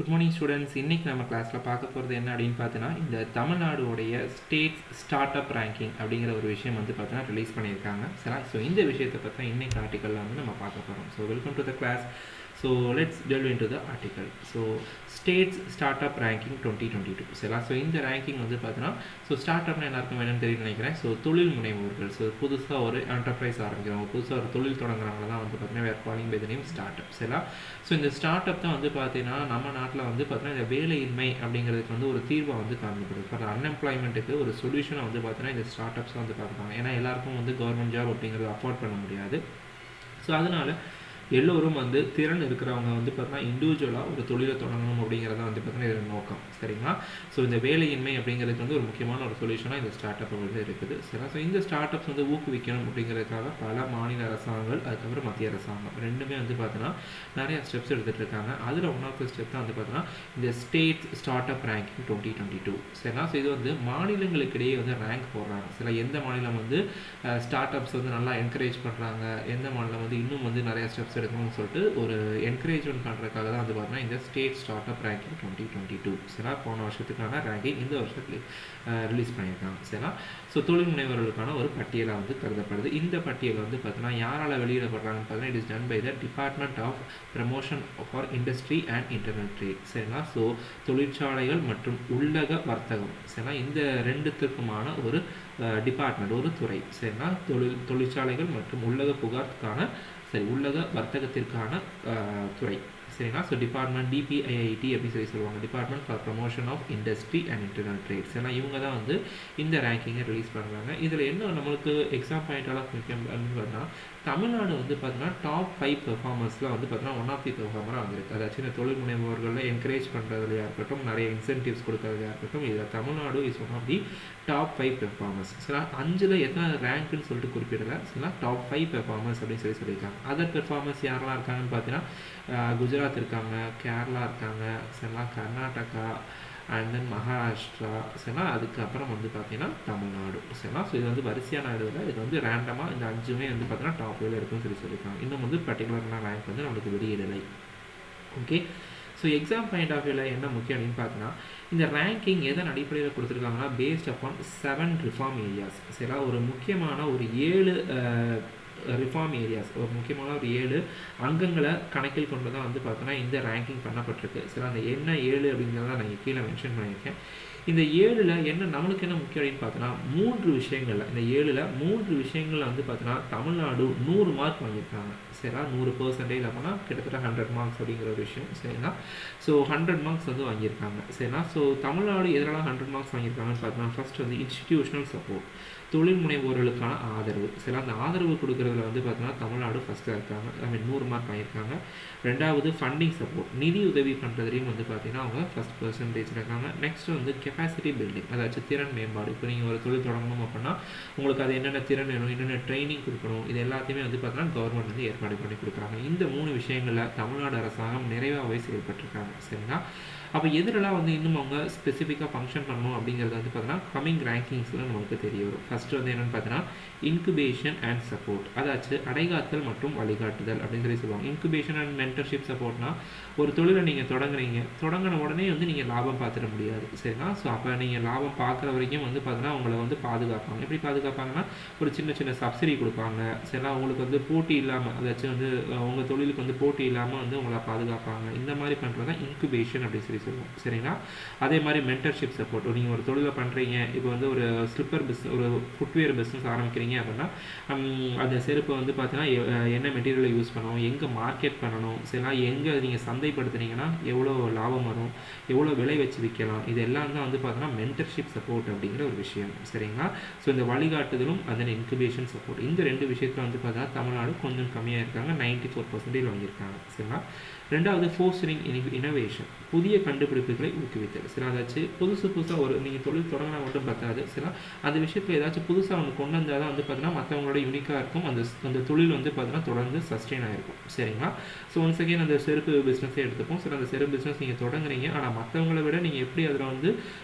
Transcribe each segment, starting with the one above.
Good morning students. இன்றைக்கி நம்ம கிளாஸில் பார்க்க போகிறது என்ன அப்படின்னு பார்த்தீங்கன்னா, இந்த தமிழ்நாடுடைய ஸ்டேட் ஸ்டார்ட் அப் ரேங்கிங் அப்படிங்கிற ஒரு விஷயம் வந்து பார்த்தீங்கன்னா ரிலீஸ் பண்ணியிருக்காங்க. சரி, ஸோ இந்த விஷயத்தை பற்றி இன்றைக்கி ஆர்டிக்கலில் வந்து நம்ம பார்க்க போகிறோம். So welcome to the class. So let's delve into the article. So states startup ranking 2022. சரிங்களா? ஸோ இந்த ரேங்கிங் வந்து பார்த்தீங்கன்னா, ஸோ ஸ்டார்ட் அப்னா எல்லாருக்கும் என்னன்னு தெரியும் நினைக்கிறேன். ஸோ தொழில் முனைவோர்கள், ஸோ புதுசாக ஒரு என்டர்பிரைஸ் ஆரம்பிக்கிறவங்க, புதுசாக ஒரு தொழில் தொடங்குறவங்க தான் வந்து பார்த்தீங்கன்னா where calling by the name start up. சரிங்களா? ஸோ இந்த ஸ்டார்ட் அப் தான் வந்து பார்த்தீங்கன்னா நம்ம நாட்டில் வந்து பார்த்தீங்கன்னா இந்த வேலையின்மை அப்படிங்கிறதுக்கு வந்து ஒரு தீர்வை வந்து காமிக்கப்படுது. ஃபார் அன்எம்ப்ளாய்மெண்ட்டுக்கு ஒரு சொல்யூஷனை வந்து பார்த்தீங்கன்னா இந்த ஸ்டார்ட் அப்ஸ் வந்து பார்க்குறாங்க. ஏன்னா எல்லாருக்கும் வந்து கவர்மெண்ட் ஜாப் அப்படிங்கிறது அஃபோர்ட் பண்ண முடியாது. ஸோ அதனால் எல்லோரும் வந்து திறன் இருக்கிறவங்க வந்து பார்த்தீங்கன்னா இண்டிவிஜுவலாக ஒரு தொழிலை தொடங்கணும் அப்படிங்கிறத வந்து பார்த்தீங்கன்னா இது நோக்கம். சரிங்களா? ஸோ இந்த வேலையின்மை அப்படிங்கிறதுக்கு வந்து ஒரு முக்கியமான ஒரு சொல்யூஷனாக இந்த ஸ்டார்ட் அப் வந்து இருக்குது. சரிங்களா? ஸோ இந்த ஸ்டார்ட் அப்ஸ் வந்து ஊக்குவிக்கணும் அப்படிங்கிறதுக்காக பல மாநில அரசாங்கங்கள், அதுக்கப்புறம் மத்திய அரசாங்கம் ரெண்டுமே வந்து பார்த்தீங்கன்னா நிறைய ஸ்டெப்ஸ் எடுத்துகிட்டு இருக்காங்க. அதில் ஒன் ஆஃப் த ஸ்டெப் தான் வந்து பார்த்தீங்கன்னா இந்த ஸ்டேட் ஸ்டார்ட் அப் ரேங்கிங் 2022. சரிங்களா? ஸோ இது வந்து மாநிலங்களுக்கு இடையே வந்து ரேங்க் போடுறாங்க. சில எந்த மாநிலம் வந்து ஸ்டார்ட் அப்ஸ் வந்து நல்லா என்கரேஜ் பண்ணுறாங்க, எந்த மாநிலம் வந்து இன்னும் வந்து நிறைய ஸ்டெப்ஸ் எடுக்கணும்னு சொல்லிட்டு ஒரு என்கரேஜ்மெண்ட் பண்ணுறதுக்காக தான் வந்து பார்த்தீங்கன்னா இந்த ஸ்டேட் ஸ்டார்ட் அப் ரேங்கிங் 2022. சரிங்களா? போன வருஷத்துக்கான ரேங்கிங் இந்த வருஷத்துக்கு ரிலீஸ் பண்ணியிருக்காங்க. சரிங்களா? ஸோ தொழில் முனைவர்களுக்கான ஒரு பட்டியலாக வந்து கருதப்படுது. இந்த பட்டியல் வந்து பார்த்தீங்கன்னா யாரால் வெளியிடப்படுறாங்கன்னு பார்த்தீங்கன்னா it is done by the department of promotion for industry and internet trade. சரிங்களா? ஸோ தொழிற்சாலைகள் மற்றும் உள்ளக வர்த்தகம். சரிங்களா? இந்த ரெண்டுத்துக்குமான ஒரு டிபார்ட்மெண்ட், ஒரு துறை. சரிங்களா? தொழிற்சாலைகள் மற்றும் உள்ளக வர்த்தகத்திற்கான துறை. சரிங்களா? ஸோ டிபார்ட்மெண்ட் DPIIT அப்படின்னு சொல்லுவாங்க, department for promotion of industry and internet trades. ஏன்னா இவங்க தான் வந்து இந்த ரேங்கிங்கை ரிலீஸ் பண்ணுறாங்க. இதில் என்ன நம்மளுக்கு எக்ஸாம் பாயிண்டாக முக்கியம் அப்படின்னு பார்த்தீங்கன்னா, தமிழ்நாடு வந்து பார்த்தீங்கன்னா டாப் 5 பெர்ஃபார்மர்ஸில் வந்து பார்த்தீங்கன்னா ஒன் ஆஃப் தி பெர்ஃபார்மராக வந்திருக்கு. அதாச்சும் இந்த தொழில் முனைவோர்களில் என்கரேஜ் பண்ணுறதுலையாக இருக்கட்டும், நிறைய இன்சென்டிவ்ஸ் கொடுக்கறதுலையாக இருக்கட்டும், இதில் Tamil Nadu is one of the top 5 performers. சரிங்களா? 5ல் எத்தனை ரேங்க்னு சொல்லிட்டு குறிப்பிடலை. சரிங்களா? டாப் 5 பெர்ஃபார்மர்ஸ் அப்படின்னு சொல்லியிருக்காங்க. அதர் பெர்ஃபார்மர்ஸ் யாரெல்லாம் இருக்காங்கன்னு பார்த்தீங்கன்னா குஜராத் இருக்காங்க, கேரளா இருக்காங்க, சரிங்களா, கர்நாடகா அண்ட் தென் மகாராஷ்டிரா. சரிங்களா? அதுக்கப்புறம் வந்து பார்த்தீங்கன்னா தமிழ்நாடு. சரிங்களா? ஸோ இது வந்து வரிசையான இடத்துல இது வந்து ரேண்டமாக இந்த 5மே வந்து பார்த்தீங்கன்னா டாப் வேலை இருக்குன்னு சொல்லியிருக்காங்க. இன்னும் வந்து பர்டிகுலரான ரேங்க் வந்து நம்மளுக்கு வெளியிடலை. Okay. So exam point of வியூவில் என்ன முக்கியம் அப்படின்னு பார்த்தீங்கன்னா, இந்த ரேங்கிங் எதன் அடிப்படையில் கொடுத்துருக்காங்கன்னா பேஸ்ட் அப்பான் 7 ரிஃபார்ம் ஏரியாஸ். சரிங்களா? ஒரு முக்கியமான ஒரு 7 ரிஃபார்ம் ஏரியாஸ், ஒரு முக்கியமான ஒரு 7 அங்கங்களை கணக்கில் கொண்டு தான் வந்து பார்த்தோன்னா இந்த ரேங்கிங் பண்ணப்பட்டிருக்கு. சரி, அந்த என்ன 7 அப்படிங்கிறத நான் கீழே மென்ஷன் பண்ணியிருக்கேன். இந்த 7ல் என்ன நம்மளுக்கு என்ன முக்கியம் அப்படின்னு பார்த்தோன்னா 3 விஷயங்களில், இந்த 7ல் 3 விஷயங்களில் வந்து பார்த்தோன்னா தமிழ்நாடு 100 மார்க் வாங்கியிருக்காங்க. சரிங்களா? 100% அப்படின்னா கிட்டத்தட்ட 100 மார்க்ஸ் அப்படிங்கிற ஒரு விஷயம். சரிங்களா? ஸோ 100 மார்க்ஸ் வந்து வாங்கியிருக்காங்க. சரிங்களா? ஸோ தமிழ்நாடு எதனால் 100 மார்க்ஸ் வாங்கியிருக்காங்கன்னு பார்த்தோன்னா, ஃபர்ஸ்ட் வந்து இன்ஸ்டிடியூஷனல் சப்போர்ட், தொழில் முனைவோர்களுக்கான ஆதரவு. சரி, அந்த ஆதரவு கொடுக்குறதுல வந்து பார்த்தீங்கன்னா தமிழ்நாடு ஃபஸ்ட்டாக இருக்காங்க. 100 மார்க் வாங்கியிருக்காங்க. ரெண்டாவது ஃபண்டிங் சப்போர்ட், நிதி உதவி பண்ணுறதுலையும் வந்து பார்த்தீங்கன்னா அவங்க ஃபஸ்ட் பர்சன்டேஜ் இருக்காங்க. நெக்ஸ்ட் வந்து கெப்பாசிட்டி பில்டிங், அதாச்சும் திறன் மேம்பாடு. இப்போ நீங்கள் ஒரு தொழில் தொடங்கணும் அப்படின்னா உங்களுக்கு அது என்னென்ன திறன் வேணும், என்னென்ன ட்ரைனிங் கொடுக்கணும், இது எல்லாத்தையுமே வந்து பார்த்தீங்கன்னா கவர்மெண்ட் வந்து ஏற்பாடு பண்ணி கொடுக்குறாங்க. இந்த 3 விஷயங்களில் தமிழ்நாடு அரசாங்கம் நிறைவாகவே செயல்பட்டுருக்காங்க. சரிங்களா? அப்போ எதிரெல்லாம் வந்து இன்னும் அவங்க ஸ்பெசிஃபிக்காக ஃபங்க்ஷன் பண்ணணும் அப்படிங்கிறது வந்து பார்த்தீங்கன்னா கமிங் ரேங்கிங்ஸில் நமக்கு தெரிய வரும். ஃபஸ்ட்டு வந்து என்னென்னு பார்த்தீங்கன்னா இன்குபேஷன் அண்ட் சப்போர்ட், அதாச்சு அடைகாத்தல் மற்றும் வழிகாட்டுதல் அப்படின்னு சொல்லுவாங்க. இன்குபேஷன் அண்ட் மென்டர்ஷிப் சப்போர்ட்னா, ஒரு தொழிலை நீங்கள் தொடங்கின உடனே வந்து நீங்கள் லாபம் பார்த்துட முடியாது. சரிங்களா? ஸோ அப்போ நீங்கள் லாபம் பார்க்குற வரைக்கும் வந்து பார்த்தீங்கன்னா உங்களை வந்து பாதுகாப்பாங்க. எப்படி பாதுகாப்பாங்கன்னா ஒரு சின்ன சின்ன சப்சிடி கொடுப்பாங்க. சரிங்களா? உங்களுக்கு வந்து போட்டி இல்லாமல், அதாச்சும் வந்து உங்கள் தொழிலுக்கு வந்து போட்டி இல்லாமல் வந்து உங்களை பாதுகாப்பாங்க. இந்த மாதிரி பண்ணுறது தான் இன்குபேஷன் அப்படின்னு சொல்லுவோம். சரிங்களா? அதே மாதிரி மென்டர்ஷிப் சப்போர்ட், நீங்கள் ஒரு தொழிலை பண்ணுறீங்க, இப்போ வந்து ஒரு ஸ்லிப்பர் பிஸ்னஸ், ஒரு ஃபுட்வேர் பிஸ்னஸ் ஆரம்பிக்கிறீங்க அப்படின்னா அந்த செருப்பை வந்து பார்த்தீங்கன்னா என்ன மெட்டீரியலை யூஸ் பண்ணணும், எங்கே மார்க்கெட் பண்ணணும், சரிங்களா, எங்கே நீங்கள் சந்தைப்படுத்துனீங்கன்னா எவ்வளோ லாபம் வரும், எவ்வளோ விலை வச்சு விற்கலாம், இது எல்லாம் தான் வந்து பார்த்தீங்கன்னா மென்டர்ஷிப் சப்போர்ட் அப்படிங்கிற ஒரு விஷயம். சரிங்களா? ஸோ இந்த வழிகாட்டுதலும் அதன் இன்குபேஷன் சப்போர்ட், இந்த 2 விஷயத்தில் வந்து பார்த்தீங்கன்னா தமிழ்நாடு கொஞ்சம் கம்மியாக இருக்காங்க. 94% வாங்கியிருக்காங்க. சரிங்களா? ரெண்டாவது ஃபோர்ஸ்டிங் இனோவேஷன், புதிய கண்டுபிடிப்புகளை ஊக்குவித்தல். சரி, அதாச்சும் புதுசாக ஒரு நீங்கள் தொழில் தொடங்கினா மட்டும் பார்த்தாது. சரி, அந்த விஷயத்தில் ஏதாச்சும் புதுசாக ஒன்று கொண்டு வந்தால் தான் வந்து பார்த்தீங்கன்னா மற்றவங்களோட யூனிக்காக இருக்கும். அந்த தொழில் வந்து பார்த்தீங்கன்னா தொடர்ந்து சஸ்டெயின் ஆகிருக்கும். சரிங்களா? ஸோ ஒன்ஸ் அகெயின் அந்த செருப்பு பிஸ்னஸே எடுத்துப்போம். சரி, அந்த செருப்பு பிஸ்னஸ் நீங்கள் தொடங்குறீங்க, ஆனால் மற்றவங்களை விட நீங்கள் எப்படி அதில் வந்து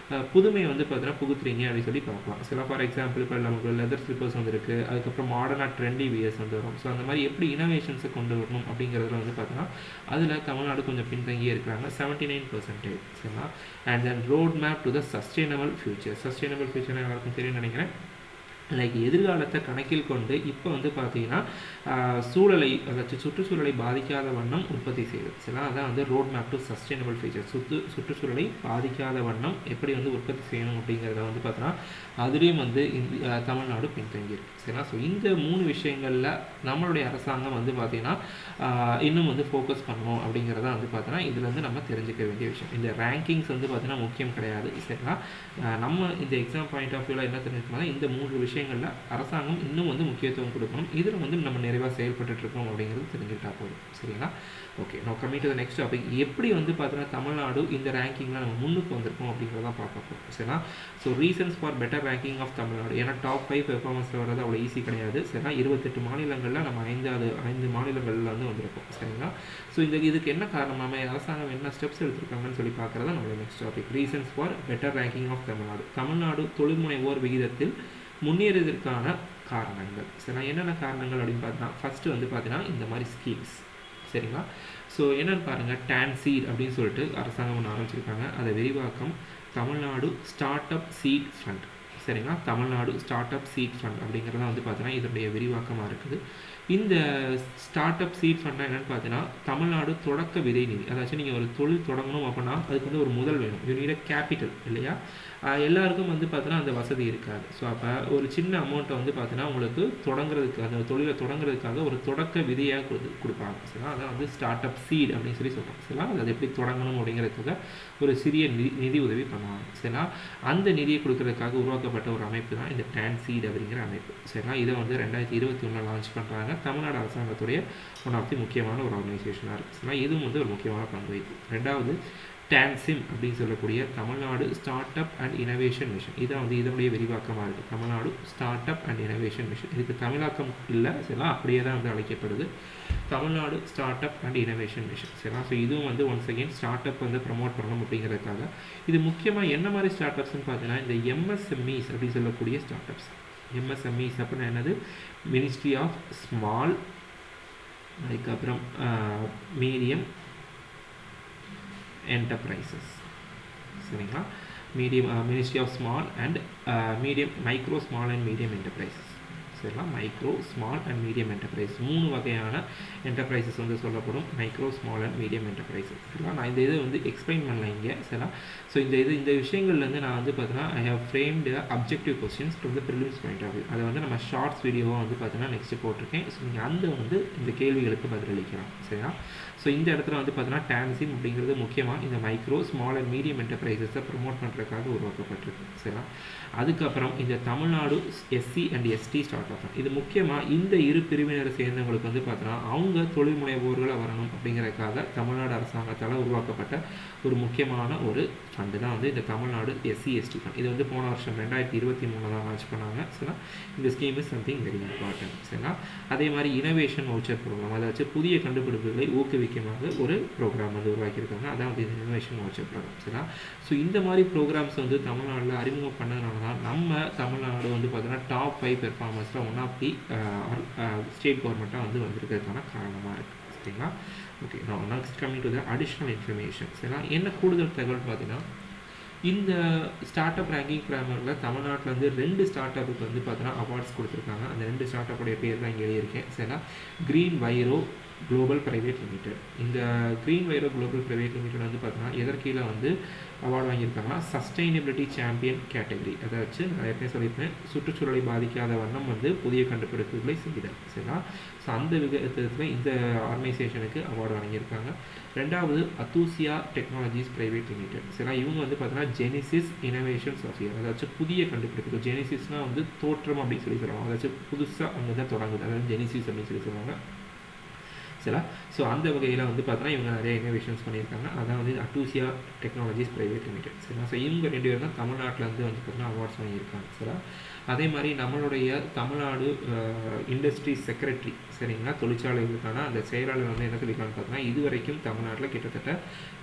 புதுமையை வந்து பார்த்தீங்கன்னா புகுத்துறீங்க அப்படின்னு சொல்லி பார்க்கலாம். சில ஃபார் எக்ஸாம்பிள் இப்போ நமக்கு லெதர் ஸ்லிப்பர்ஸ் வந்துருக்கு, அதுக்கப்புறம் மாடர்னாக ட்ரெண்டி வியர்ஸ் வந்து வரும். ஸோ அந்த மாதிரி எப்படி இனோவேஷன்ஸை கொண்டு வரணும் அப்படிங்கிறதுல வந்து பார்த்தீங்கன்னா அதில் தமிழ்நாடு கொஞ்சம் பின்தங்கியே இருக்கிறாங்க, 79%. சரிங்களா. And then road map to the sustainable future. Sustainable future எல்லாருக்கும் தெரியும்னு நினைக்கிறேன். லைக் எதிர்காலத்தை கணக்கில் கொண்டு இப்போ வந்து பார்த்தீங்கன்னா சூழலை, அதாச்சும் சுற்றுச்சூழலை பாதிக்காத வண்ணம் உற்பத்தி செய்யுது. சரிங்களா. அதான் வந்து road map to sustainable future. சுற்றுச்சூழலை பாதிக்காத வண்ணம் எப்படி வந்து உற்பத்தி செய்யணும் அப்படிங்கிறத வந்து பார்த்தோன்னா அதுலேயும் வந்து தமிழ்நாடு பின்தங்கியிருக்கு. சரிங்களா. ஸோ இந்த 3 விஷயங்களில் நம்மளுடைய அரசாங்கம் வந்து பார்த்திங்கன்னா இன்னும் வந்து ஃபோக்கஸ் பண்ணணும் அப்படிங்கிறத வந்து பார்த்தோன்னா இதில் வந்து நம்ம தெரிஞ்சுக்க வேண்டிய விஷயம். இந்த ரேங்கிங்ஸ் வந்து பார்த்திங்கன்னா முக்கியம் கிடையாது. சரிங்களா. நம்ம இந்த எக்ஸாம் பாயிண்ட் ஆஃப் வியூவில் என்ன தெரிஞ்சுக்கணும்னா இந்த 3 விஷயங்களில் அரசாங்கம் இன்னும் வந்து முக்கியத்துவம் கொடுக்கணும். இதில் வந்து நம்ம நிறைவாக செயல்பட்டுருக்கோம் அப்படிங்கிறது தெரிஞ்சுக்கிட்டா போதும். சரிங்களா. ஓகே, நான் coming to the next topic. எப்படி வந்து பார்த்தீங்கன்னா தமிழ்நாடு இந்த ரேங்கிங்கில் நம்ம முன்னுக்கு வந்திருக்கோம் அப்படிங்கிறதான் பார்க்க போகிறோம். சரிங்களா. So reasons for better ranking of Tamil Nadu. ஏன்னா டாப் 5 பெர்ஃபார்மன்ஸில் வர்றது அவ்வளோ ஈஸி கிடையாது. சரிங்களா. 28 மாநிலங்களில் நம்ம 5 மாநிலங்களில் வந்து வந்திருக்கோம். சரிங்களா. ஸோ இதுக்கு என்ன காரணமாக அரசாங்கம் என்ன ஸ்டெப்ஸ் எடுத்திருக்காங்கன்னு சொல்லி பார்க்குறதா நம்மளோட next topic. Reasons for better ranking of Tamil Nadu. Tamil Nadu தொழில்முனைவோர் விகிதத்தில் முன்னேறியதற்கான காரணங்கள். சரிங்களா. என்னென்ன காரணங்கள் அப்படின்னு பார்த்தீங்கன்னா ஃபஸ்ட்டு வந்து பார்த்தீங்கன்னா இந்த மாதிரி ஸ்கீம்ஸ். சரிங்களா. ஸோ என்னென்னு பாருங்கள், டான்சீட் அப்படின்னு சொல்லிட்டு அரசாங்கம் ஒன்று ஆரம்பிச்சிருக்காங்க. அதை விரிவாக்கம் Tamil Nadu start up seed fund. சரிங்களா. Tamil Nadu start up seed fund அப்படிங்கிறத வந்து பார்த்தீங்கன்னா இதனுடைய விரிவாக்கமாக இருக்குது. இந்த ஸ்டார்ட் அப் சீட் ஃபண்ட்னா என்னென்னு பார்த்தீங்கன்னா தமிழ்நாடு தொடக்க விதை நிதி. அதாச்சும் நீங்கள் ஒரு தொழில் தொடங்கணும் அப்படின்னா அதுக்கு வந்து ஒரு முதல் வேணும். யூ நீட் கேபிட்டல் இல்லையா. எல்லாருக்கும் வந்து பார்த்தீங்கன்னா அந்த வசதி இருக்காது. ஸோ அப்போ ஒரு சின்ன அமௌண்ட்டை வந்து பார்த்தீங்கன்னா உங்களுக்கு தொடங்குறதுக்கு, அந்த தொழிலை தொடங்குறதுக்காக ஒரு தொடக்க விதையாக கொடுப்பாங்க. சரிங்களா. அதான் வந்து ஸ்டார்ட் அப் சீட் அப்படின்னு சொல்லி சொல்லுவாங்க. சரிங்களா. அது எப்படி தொடங்கணும் அப்படிங்கிறதுக்காக ஒரு சிறிய நிதி உதவி பண்ணுவாங்க. சரிங்களா. அந்த நிதியை கொடுக்கறதுக்காக உருவாக்கப்பட்ட ஒரு அமைப்பு தான் இந்த டான்சீட் அப்படிங்கிற அமைப்பு. சரிங்களா. இதை வந்து 2021 லான்ச் பண்ணுறாங்க. தமிழ்நாடு அரசாங்கத்துடைய ஒன் ஆஃப் தி முக்கியமான ஒரு ஆர்கனைசேஷனாக இருக்குது. சரிங்களா. இதுவும் வந்து ஒரு முக்கியமான பங்கு வகிக்கும். ரெண்டாவது டான்சிம் அப்படின்னு சொல்லக்கூடிய Tamil Nadu start up and innovation mission. இதான் வந்து இதனுடைய விரிவாக்கமாக இருக்குது. Tamil Nadu start up and innovation mission. இதுக்கு தமிழாக்கம் இல்லை. சரிங்களா. அப்படியே தான் வந்து அழைக்கப்படுது Tamil Nadu start up and innovation mission. சரிங்களா. ஸோ இதுவும் வந்து ஒன்ஸ் அகெயின் ஸ்டார்ட் அப் வந்து ப்ரமோட் பண்ணணும் அப்படிங்கிறதுக்காக. இது முக்கியமாக என்ன மாதிரி ஸ்டார்ட் அப்ஸ்ன்னு பார்த்தீங்கன்னா இந்த எம்எஸ்எம்இஸ் அப்படின்னு சொல்லக்கூடிய ஸ்டார்ட் அப்ஸ். எம்எஸ்எம்இஸ் அப்படின்னா என்னது, மினிஸ்ட்ரி ஆஃப் ஸ்மால், அதுக்கப்புறம் மீடியம் என்டர்பிரைசஸ். சரிங்களா. Ministry of small and medium, micro small and medium enterprises. சரிங்களா. Micro small and medium enterprise 3 வகையான என்டர்பிரைசஸ் வந்து சொல்லப்படும். Micro small and medium enterprises. சரிங்களா. நான் இந்த இதை வந்து எக்ஸ்பிளைன் பண்ணல இங்கே. சரிங்களா. ஸோ இந்த விஷயங்கள்லேருந்து நான் வந்து பார்த்தீங்கன்னா I have framed objective questions from the prelims point of view. அதை வந்து நம்ம ஷார்ட்ஸ் வீடியோவாக வந்து பார்த்தீங்கன்னா நெக்ஸ்ட்டு போட்டிருக்கேன். ஸோ நீங்கள் அந்த வந்து இந்த கேள்விகளுக்கு பதிலளிக்கலாம். சரிங்களா. ஸோ இந்த இடத்துல வந்து பார்த்தீங்கன்னா டான்சிம் அப்படிங்கிறது முக்கியமாக இந்த மைக்ரோ ஸ்மால் அண்ட் மீடியம் என்டர்பிரைசஸை ப்ரமோட் பண்ணுறதுக்காக உருவாக்கப்பட்டிருக்கு. சரிங்களா. அதுக்கப்புறம் இந்த Tamil Nadu SC and ST start up. இது முக்கியமாக இந்த இரு பிரிவினரை சேர்ந்தவங்களுக்கு வந்து பார்த்தீங்கன்னா அவங்க தொழில் முனைவோர்களாக வரணும் அப்படிங்கிறதுக்காக தமிழ்நாடு அரசாங்கத்தால் உருவாக்கப்பட்ட ஒரு முக்கியமான ஒரு ஃபண்டு தான் வந்து இந்த தமிழ்நாடு எஸ்சி எஸ்டி ஃபண்ட். இது வந்து போன வருஷம் 2023 தான் லான்ச் பண்ணாங்க. சரிங்களா. இந்த scheme is something very important. சரிங்களா. அதே மாதிரி இனோவேஷன் வவுச்சர் ப்ரோக்ராம், அதாச்சும் புதிய கண்டுபிடிப்புகளை ஊக்குவிக்கமாக ஒரு ப்ரோக்ராம் வந்து உருவாக்கியிருக்காங்க. அதான் வந்து இனோவேஷன் வவுச்சர் ப்ரோக்ராம். சரிங்களா. ஸோ இந்த மாதிரி ப்ரோக்ராம்ஸ் வந்து தமிழ்நாட்டில் அறிமுகம் பண்ணதுனால தான் நம்ம தமிழ்நாடு வந்து பார்த்தீங்கன்னா டாப் 5 பெர்ஃபார்மன்ஸில் ஒன் ஆஃப் தி ஸ்டேட் கவர்மெண்ட்டாக வந்து வந்திருக்கிறதுக்கான காரணமாக இருக்குது. சரிங்களா. ஓகே, நான் next coming to the additional information. சரிங்களா. என்ன கூடுதல் தகவல் பார்த்தீங்கன்னா இந்த ஸ்டார்ட் அப் ரேங்கிங் ஃப்ரேம்வொர்க்கில் தமிழ்நாட்டில் 2 ஸ்டார்ட் அப்புக்கு வந்து பார்த்தீங்கன்னா அவார்ட்ஸ் கொடுத்துருக்காங்க. அந்த 2 ஸ்டார்ட் அப்புடைய பேர் தான் இங்கே எழுதியிருக்கேன். சரிங்களா. Green viro global private limited. இந்த green viro global private limited வந்து பார்த்தீங்கன்னா எதற்கீழே வந்து அவார்டு வாங்கியிருக்காங்கன்னா சஸ்டைனபிலிட்டி சாம்பியன் கேட்டகரி. அதாச்சும் நான் ஏற்கனவே சொல்லியிருப்பேன், சுற்றுச்சூழலை பாதிக்காத வண்ணம் வந்து புதிய கண்டுபிடிப்புகளை செய்தல். சரிங்களா. ஸோ அந்த விதத்தில் இந்த ஆர்கனைசேஷனுக்கு அவார்டு வாங்கியிருக்காங்க. ரெண்டாவது அத்தூசியா டெக்னாலஜிஸ் ப்ரைவேட் லிமிடெட். சரிங்களா. இவங்க வந்து பார்த்தீங்கன்னா ஜெனிசிஸ் இனோவேஷன்ஸ் ஆஃப் இயர். அதாச்சும் புதிய கண்டுபிடிப்புகள். ஜெனிசிஸ்னால் வந்து தோற்றம் அப்படின்னு சொல்லி சொல்லுவாங்க. அதாச்சும் புதுசாக அங்கே தான் தொடங்குது. அதாவது ஜெனிசிஸ் அப்படின்னு சொல்லி சொல்லுவாங்க. சரிங்களா. ஸோ அந்த வகையில் வந்து பார்த்தோன்னா இவங்க நிறைய இன்னோவேஷன்ஸ் பண்ணியிருக்காங்க. அதான் வந்து அட்டூசியா டெக்னாலஜிஸ் பிரைவேட் லிமிடெட். சரிங்களா. ஸோ இவங்க 2 பேரும் தான் தமிழ்நாட்டிலேருந்து வந்து பார்த்தீங்கன்னா அவார்ட்ஸ் வாங்கியிருக்காங்க. சரிங்களா. அதே மாதிரி நம்மளுடைய தமிழ்நாடு இண்டஸ்ட்ரி செக்ரட்டரி, சரிங்களா, தொழிற்சாலைகளுக்கான அந்த செயலாளர் வந்து என்ன சொல்லியிருக்கான்னு பார்த்தோன்னா, இது வரைக்கும் தமிழ்நாட்டில் கிட்டத்தட்ட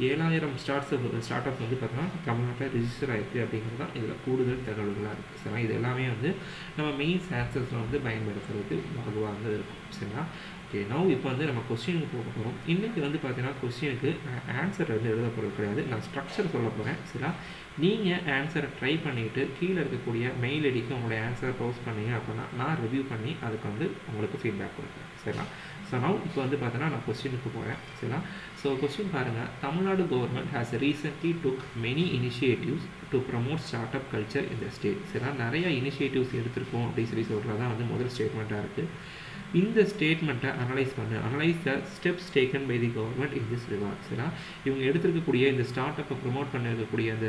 7000 ஸ்டார்ட் அப்ஸ் வந்து பார்த்தோன்னா தமிழ்நாட்டில் ரிஜிஸ்டர் ஆகிருக்கு அப்படிங்கிறது தான் இதில் கூடுதல் தகவல்களாக இருக்குது. சரிங்களா. இது எல்லாமே வந்து நம்ம மெயின்ஸ் ஆன்சர்ஸில் வந்து பயன்படுத்துறதுக்கு வலுவாக இருக்கும். சரிங்களா. ஓகே, நவ் இப்போ வந்து நம்ம கொஸ்டினுக்கு போக போகிறோம். இன்றைக்கி வந்து பார்த்தீங்கன்னா கொஸ்டினுக்கு ஆன்சர் வந்து எழுத போகிறது கிடையாது, நான் ஸ்ட்ரக்சர் சொல்ல போகிறேன். சரிங்களா. நீங்கள் ஆன்சரை ட்ரை பண்ணிவிட்டு கீழே இருக்கக்கூடிய மெயில் ஐடிக்கு உங்களுடைய ஆன்சரை போஸ்ட் பண்ணீங்க அப்படின்னா நான் ரிவ்யூ பண்ணி அதுக்கு வந்து உங்களுக்கு ஃபீட்பேக் கொடுப்பேன். சரிங்களா. ஸோ நவ் இப்போ வந்து பார்த்தீங்கன்னா நான் கொஸ்டினுக்கு போகிறேன். சரிங்களா. ஸோ கொஸ்டின் பாருங்கள். Tamil Nadu government has recently took many initiatives to promote start up culture இந்த ஸ்டேட். சரிங்களா. நிறையா இனிஷியேட்டிவ்ஸ் எடுத்திருக்கோம் அப்படின்னு சொல்கிறது தான் வந்து முதல் ஸ்டேட்மெண்ட்டாக இருக்குது. இந்த ஸ்டேட்மெண்ட்டை analyse the steps taken by the government in this regard. சரிங்களா. இவங்க எடுத்துருக்கக்கூடிய இந்த ஸ்டார்ட் அப்பை ப்ரொமோட் பண்ணிருக்கக்கூடிய அந்த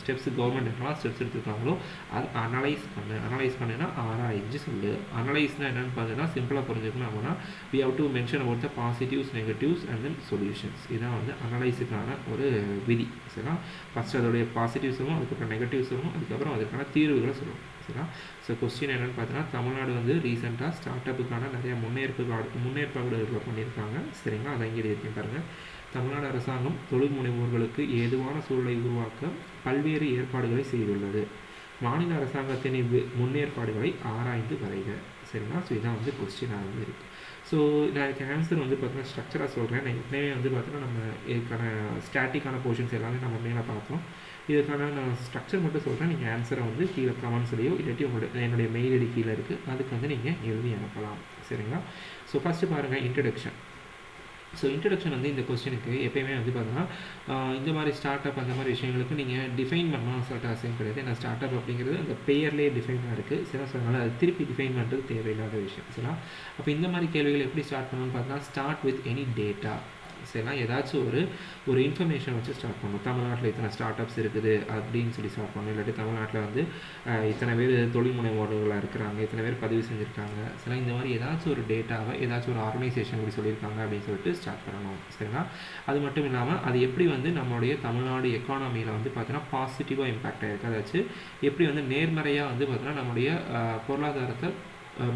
ஸ்டெப்ஸ் கவர்மெண்ட் என்னெல்லாம் ஸ்டெப்ஸ் எடுத்துருக்காங்களோ அது அனலைஸ் பண்ணுன்னா ஆராய்ச்சி சொல்லு. அனலைஸ்னால் என்னென்னு பார்த்தீங்கன்னா சிம்பிளாக புரிஞ்சுக்கணும் அப்படின்னா we have to mention about the positives, negatives and then solutions. இதான் வந்து அனலைஸுக்கான ஒரு விதி. சரிங்களா. ஃபஸ்ட் அதோடைய பாசிட்டிவ்ஸ் சொல்லுவோம், அதுக்கப்புறம் நெகட்டிவ்ஸ் சொல்லுவோம், அதுக்கப்புறம் அதுக்கான தீர்வுகளை சொல்லுவோம். சரிங்களா. ஸோ கொஸ்டின் என்னென்னு பார்த்தீங்கன்னா தமிழ்நாடு வந்து ரீசெண்டாக ஸ்டார்ட் அப்புக்கான நிறைய முன்னேற்பாடுகளை பண்ணியிருக்காங்க. சரிங்களா. அதை இங்கே இருக்கேன் பாருங்கள். தமிழ்நாடு அரசாங்கம் தொழில் முனைவோர்களுக்கு ஏதுவான சூழலை உருவாக்க பல்வேறு ஏற்பாடுகளை செய்துள்ளது. மாநில அரசாங்கத்தின் முன்னேற்பாடுகளை ஆராய்ந்து வரைக. சரிங்களா. ஸோ இதான் வந்து கொஸ்டினாக வந்து இருக்குது. ஸோ நான் இதுக்கு ஆன்சர் வந்து பார்த்தீங்கன்னா ஸ்ட்ரக்சராக சொல்கிறேன். நான் ஏற்கனவே வந்து பார்த்தீங்கன்னா நம்ம இதுக்கான ஸ்டாட்டிக்கான போர்ஷன்ஸ் எல்லாமே நம்ம மேலே பார்த்தோம். இதுக்கான நான் ஸ்ட்ரக்சர் மட்டும் சொல்கிறேன். நீங்கள் ஆன்சரை வந்து கீழே கமெண்ட்ஸ்லையோ இல்லாட்டி என்னுடைய மெயில் ஐடி கீழே இருக்குது, அதுக்கு வந்து நீங்கள் எழுதி அனுப்பலாம். சரிங்களா. ஸோ ஃபஸ்ட்டு பாருங்கள் இன்ட்ரடக்ஷன். ஸோ இன்ட்ரடக்ஷன் வந்து இந்த கொஸ்டினுக்கு எப்போயுமே வந்து பார்த்தீங்கன்னா இந்த மாதிரி ஸ்டார்ட் அப் அந்த மாதிரி விஷயங்களுக்கு நீங்கள் டிஃபைன் பண்ணணும் சொல்லிட்டு அவசியம் கிடையாது. ஏன்னா ஸ்டார்ட் அப் அப்படிங்கிறது அந்த பெயர்லேயே டிஃபைனாக இருக்குது. சரிங்களா. ஸோ அதனால் அது திருப்பி டிஃபைன் பண்ணுறது தேவையில்லாத விஷயம். சரிங்களா. அப்போ இந்த மாதிரி கேள்விகள் எப்படி ஸ்டார்ட் பண்ணணும்னு பார்த்தீங்கன்னா ஸ்டார்ட் வித் எனி டேட்டா. சரிங்களா. ஏதாச்சும் ஒரு இன்ஃபர்மேஷன் வச்சு ஸ்டார்ட் பண்ணணும். தமிழ்நாட்டில் இத்தனை ஸ்டார்ட் அப்ஸ் இருக்குது அப்படின்னு சொல்லி ஸ்டார்ட் பண்ணணும். இல்லாட்டி தமிழ்நாட்டில் வந்து இத்தனை பேர் தொழில் முனைவோர்களாக இருக்கிறாங்க, இத்தனை பேர் பதிவு செஞ்சுருக்காங்க. சரிங்களா. இந்த மாதிரி ஏதாச்சும் ஒரு டேட்டாவை ஏதாச்சும் ஒரு ஆர்கனைசேஷன் இப்படி சொல்லியிருக்காங்க அப்படின்னு சொல்லிட்டு ஸ்டார்ட் பண்ணணும். சரிங்களா. அது மட்டும் இல்லாமல் அது எப்படி வந்து நம்மளுடைய தமிழ்நாடு எக்கானமியில் வந்து பார்த்தீங்கன்னா பாசிட்டிவாக இம்பேக்ட் ஆகிருக்கு, அதாச்சும் எப்படி வந்து நேர்மறையாக வந்து பார்த்தீங்கன்னா நம்மளுடைய பொருளாதாரத்தை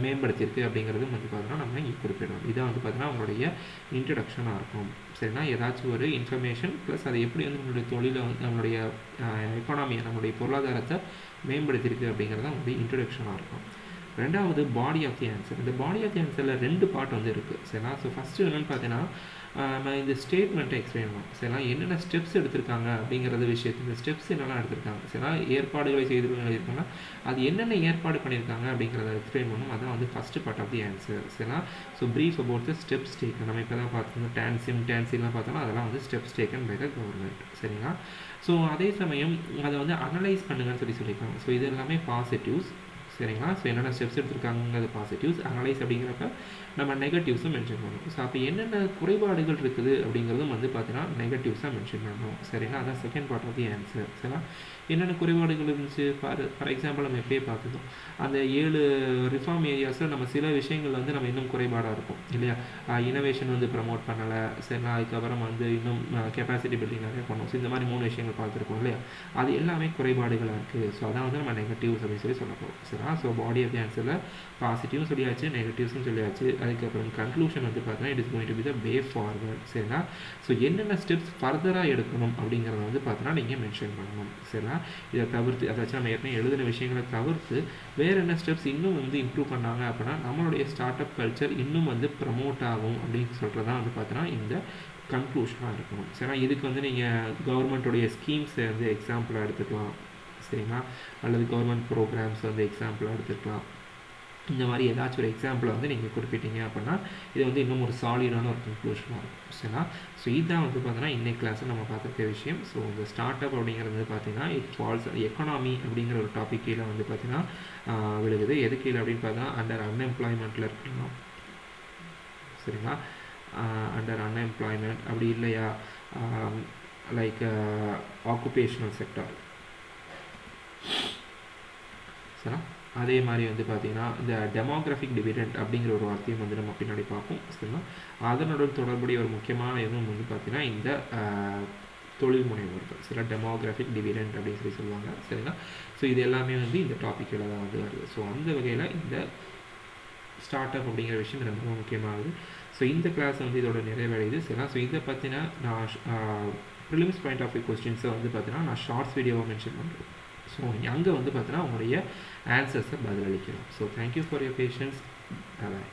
மேம்படுத்தியிருக்கு அப்படிங்கிறது வந்து பார்த்தீங்கன்னா நம்ம இங்கே குறிப்பிடணும். இதான் வந்து பார்த்தீங்கன்னா அவங்களுடைய இன்ட்ரடக்ஷனாக இருக்கும். சரிங்களா. ஏதாச்சும் ஒரு இன்ஃபர்மேஷன் ப்ளஸ் அதை எப்படி வந்து நம்மளுடைய தொழிலை வந்து நம்மளுடைய எக்கானமியை நம்மளுடைய பொருளாதாரத்தை மேம்படுத்தியிருக்கு அப்படிங்கிறது தான் அவங்களுடைய இன்ட்ரடக்ஷனாக இருக்கும். ரெண்டாவது பாடி ஆஃப் தி ஆன்சர். இந்த பாடி ஆஃப் தி ஆன்சரில் 2 பார்ட் வந்து இருக்குது. சரிங்களா. ஸோ ஃபஸ்ட்டு என்னென்னு பார்த்தீங்கன்னா நான் இந்த ஸ்டேட்மெண்ட்டை எக்ஸ்பிளைன் பண்ணுவோம். சரிங்களா. என்னென்ன ஸ்டெப்ஸ் எடுத்திருக்காங்க அப்படிங்கிறது விஷயத்து இந்த ஸ்டெப்ஸ் என்னெல்லாம் எடுத்திருக்காங்க. சரிங்களா. ஏற்பாடுகளை செய்திருக்காங்க, அது என்னென்ன ஏற்பாடு பண்ணியிருக்காங்க அப்படிங்கிறத எக்ஸ்பிளைன் பண்ணணும். அதான் வந்து first part of the answer. சரிங்களா. So brief about the steps taken. நம்ம இப்போ தான் பார்த்தோம் டான்சிலாம் பார்த்தோம்னா அதெல்லாம் வந்து steps taken by the government. சரிங்களா. ஸோ அதே சமயம் அதை வந்து அனலைஸ் பண்ணுங்கன்னு சொல்லியிருக்காங்க. ஸோ இது எல்லாமே பாசிட்டிவ்ஸ். சரிங்களா. ஸோ என்னென்ன ஸ்டெப்ஸ் எடுத்திருக்காங்கிறது பாசிட்டிவ்ஸ். அனலைஸ் அப்படிங்கிறப்ப நம்ம நெகட்டிவ்ஸும் மென்ஷன் பண்ணணும். ஸோ அப்போ என்னென்ன குறைபாடுகள் இருக்குது அப்படிங்கிறதும் வந்து பார்த்தீங்கன்னா நெகட்டிவ்ஸாக மென்ஷன் பண்ணணும். சரிங்களா. அதான் second part of the answer. சரிங்களா. என்னென்ன குறைபாடுகள் இருந்துச்சு ஃபார் எக்ஸாம்பிள் நம்ம எப்பயே பார்த்துக்கோம். அந்த 7 ரிஃபார்ம் ஏரியாஸில் நம்ம சில விஷயங்கள் வந்து நம்ம இன்னும் குறைபாடாக இருக்கும் இல்லையா. இனோவேஷன் வந்து ப்ரமோட் பண்ணலை. சரிங்களா. அதுக்கப்புறம் வந்து இன்னும் கெப்பாசிட்டி பில்டிங் நிறைய பண்ணணும். ஸோ இந்த மாதிரி 3 விஷயங்கள் பார்த்துருக்கோம் இல்லையா. அது எல்லாமே குறைபாடுகளாக இருக்குது. ஸோ அதான் வந்து நம்ம நெகட்டிவ்ஸ் அப்படின்னு சொல்லி போகிறோம். சரிங்களா. ஸோ பாடி ஆஃப் தி ஆன்சரில் பாசிட்டிவும் சொல்லியாச்சு, நெகட்டிவ்ஸும் சொல்லியாச்சு. அதுக்கப்புறம் கன்க்ளூஷன் வந்து பார்த்தீங்கன்னா it is going to be the way forward. சரிங்களா. ஸோ என்னென்ன ஸ்டெப்ஸ் ஃபர்தராக எடுக்கணும் அப்படிங்கிறத வந்து பார்த்தீங்கன்னா நீங்கள் மென்ஷன் பண்ணணும். சரிங்களா. இதை தவிர்த்து அதாச்சும் நம்ம ஏற்கனவே எழுதின விஷயங்களை தவிர்த்து வேறு என்ன ஸ்டெப்ஸ் இன்னும் வந்து இம்ப்ரூவ் பண்ணாங்க அப்படின்னா நம்மளுடைய ஸ்டார்ட் அப் கல்ச்சர் இன்னும் வந்து ப்ரமோட் ஆகும் அப்படின்னு சொல்கிறதான் வந்து பார்த்தீங்கன்னா இந்த கன்க்ளூஷனாக இருக்கணும். சரிங்களா. இதுக்கு வந்து நீங்கள் கவர்மெண்ட்டுடைய ஸ்கீம்ஸை வந்து எக்ஸாம்பிளாக எடுத்துக்கலாம். சரிங்களா. அல்லது கவர்மெண்ட் ப்ரோக்ராம்ஸ் வந்து எக்ஸாம்பிளாக எடுத்துக்கலாம். இந்த மாதிரி ஏதாச்சும் ஒரு எக்ஸாம்பிளை வந்து நீங்கள் குறிப்பிட்டீங்க அப்படின்னா இது வந்து இன்னும் ஒரு சாலிடான ஒரு கன்க்ளூஷனாக இருக்கும். சரிங்களா. ஸோ இதுதான் வந்து பார்த்தீங்கன்னா இன்னைக்கு கிளாஸில் நம்ம பார்த்துருக்க விஷயம். ஸோ இந்த ஸ்டார்ட் அப் அப்படிங்கிறது வந்து பார்த்தீங்கன்னா இட் ஃபால்ஸ் எக்கானமி அப்படிங்கிற ஒரு டாபிக் கீழே வந்து பார்த்தீங்கன்னா விழுகுது. எது கீழே அப்படின்னு பார்த்தீங்கன்னா அண்டர் அன்எம்ப்ளாய்மெண்ட்டில் இருக்கலாம். சரிங்களா. அண்டர் அன்எம்ப்ளாய்மெண்ட் அப்படி இல்லையா லைக் ஆக்குபேஷனல் செக்டார். சரிங்களா. அதே மாதிரி வந்து பார்த்திங்கன்னா இந்த டெமோக்ராஃபிக் டிவிடெண்ட் அப்படிங்கிற ஒரு வார்த்தையும் வந்து நம்ம பின்னாடி பார்ப்போம். சரிங்களா? அதனுடன் தொடர்புடைய ஒரு முக்கியமான இதுவும் வந்து பார்த்திங்கன்னா இந்த தொழில் முனைவோர்கள், சில டெமோக்ராஃபிக் டிவிடெண்ட் அப்படின்னு சொல்லுவாங்க. சரிங்களா? ஸோ இது எல்லாமே வந்து இந்த டாப்பிக்கில் தான் வந்து வருது. ஸோ அந்த வகையில் இந்த ஸ்டார்ட் அப் அப்படிங்கிற விஷயம் ரொம்ப முக்கியமாகுது. ஸோ இந்த கிளாஸ் வந்து இதோட நிறைவடையுது. சரிங்களா? ஸோ இதை பற்றின நான் ப்ரிலிம்ஸ் பாயிண்ட் ஆஃப் வியூ கொஸ்டின்ஸை வந்து பார்த்தீங்கன்னா நான் ஷார்ட்ஸ் வீடியோவை மென்ஷன் பண்ணுறேன். ஸோ அங்கே வந்து பார்த்தீங்கன்னா உங்களுடைய ஆன்சர்ஸை பதிலளிக்கிறோம். So thank you for your patience. Bye.